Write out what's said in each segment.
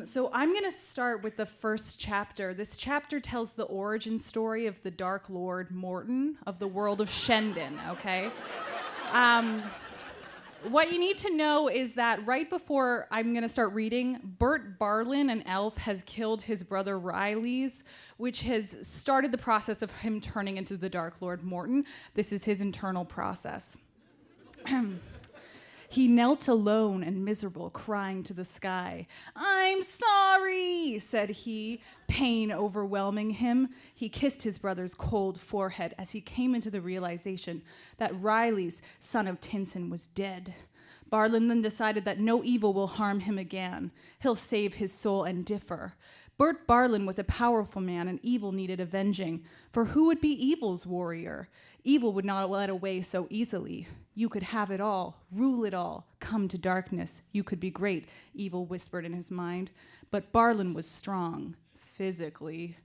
So I'm going to start with the first chapter. This chapter tells the origin story of the Dark Lord Morton of the world of Shendon, okay? What you need to know is that right before I'm going to start reading, Bert Barlin, an elf, has killed his brother Riley's, which has started the process of him turning into the Dark Lord Morton. This is his internal process. He knelt alone and miserable, crying to the sky. "I'm sorry," said he, pain overwhelming him. He kissed his brother's cold forehead as he came into the realization that Riley's, son of Tinson, was dead. Barlin then decided that no evil will harm him again. He'll save his soul and differ. Bert Barlin was a powerful man, and evil needed avenging. For who would be evil's warrior? Evil would not let away so easily. You could have it all, rule it all, come to darkness. You could be great, evil whispered in his mind. But Barlin was strong, physically.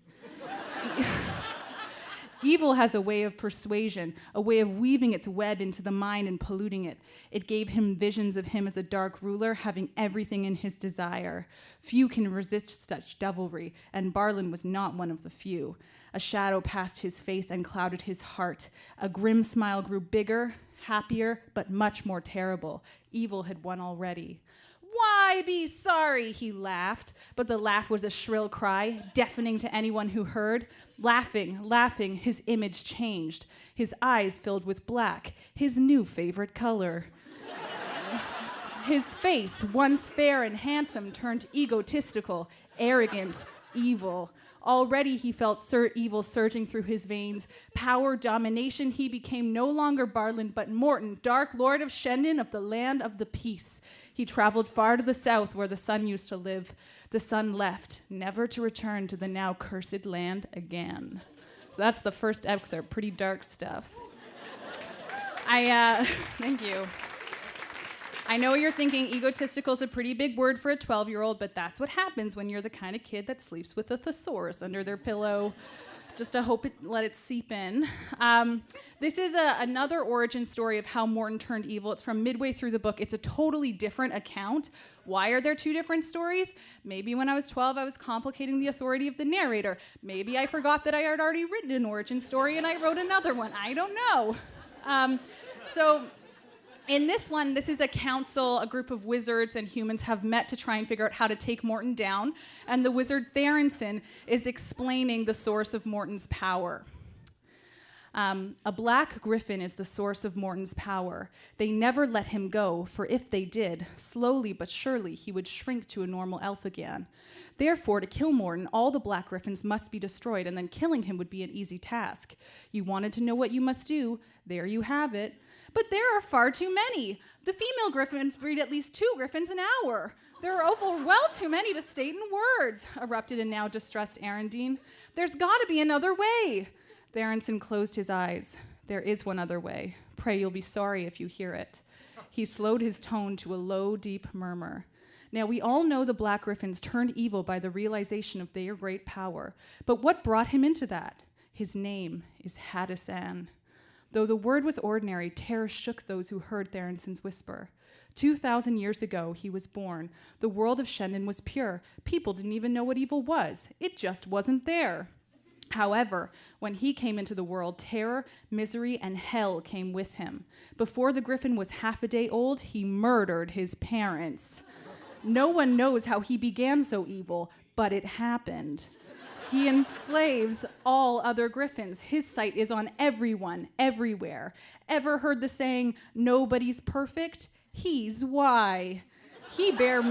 Evil has a way of persuasion, a way of weaving its web into the mind and polluting it. It gave him visions of him as a dark ruler, having everything in his desire. Few can resist such devilry, and Barlin was not one of the few. A shadow passed his face and clouded his heart. A grim smile grew bigger, happier, but much more terrible. Evil had won already. "Why be sorry?" he laughed, but the laugh was a shrill cry, deafening to anyone who heard. Laughing, his image changed. His eyes filled with black, his new favorite color. His face, once fair and handsome, turned egotistical, arrogant, evil. Already he felt evil surging through his veins. Power, domination, he became no longer Barlin, but Morton, Dark Lord of Shendon, of the land of the peace. He traveled far to the south where the sun used to live. The sun left, never to return to the now cursed land again. So that's the first excerpt, pretty dark stuff. Thank you. I know you're thinking egotistical is a pretty big word for a 12-year-old, but that's what happens when you're the kind of kid that sleeps with a thesaurus under their pillow. Just to let it seep in. This is another origin story of how Morton turned evil. It's from midway through the book. It's a totally different account. Why are there two different stories? Maybe when I was 12, I was complicating the authority of the narrator. Maybe I forgot that I had already written an origin story and I wrote another one. I don't know. In this one, this is a council, a group of wizards and humans have met to try and figure out how to take Morton down, and the wizard Therenson is explaining the source of Morton's power. A black griffin is the source of Morton's power. They never let him go, for if they did, slowly but surely he would shrink to a normal elf again. Therefore, to kill Morton, all the black griffins must be destroyed, and then killing him would be an easy task. You wanted to know what you must do, there you have it. But there are far too many. The female griffins breed at least 2 griffins an hour. There are well too many to state in words, erupted a now distressed Arundine. There's got to be another way. Therenson closed his eyes. There is one other way. Pray you'll be sorry if you hear it. He slowed his tone to a low, deep murmur. Now, we all know the black griffins turned evil by the realization of their great power. But what brought him into that? His name is Haddasan. Though the word was ordinary, terror shook those who heard Therenson's whisper. 2,000 years ago, he was born. The world of Shendon was pure. People didn't even know what evil was. It just wasn't there. However, when he came into the world, terror, misery, and hell came with him. Before the griffin was half a day old, he murdered his parents. No one knows how he began so evil, but it happened. He enslaves all other griffins. His sight is on everyone, everywhere. Ever heard the saying, nobody's perfect? He's why. He bear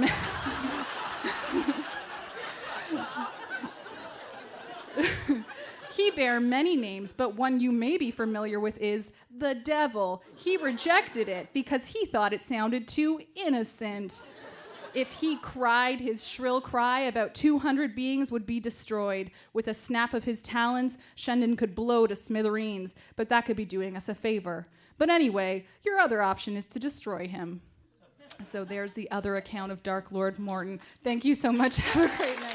many names, but one you may be familiar with is the devil. He rejected it because he thought it sounded too innocent. If he cried his shrill cry, about 200 beings would be destroyed. With a snap of his talons, Shendon could blow to smithereens, but that could be doing us a favor. But anyway, your other option is to destroy him. So there's the other account of Dark Lord Morton. Thank you so much. Have a great night.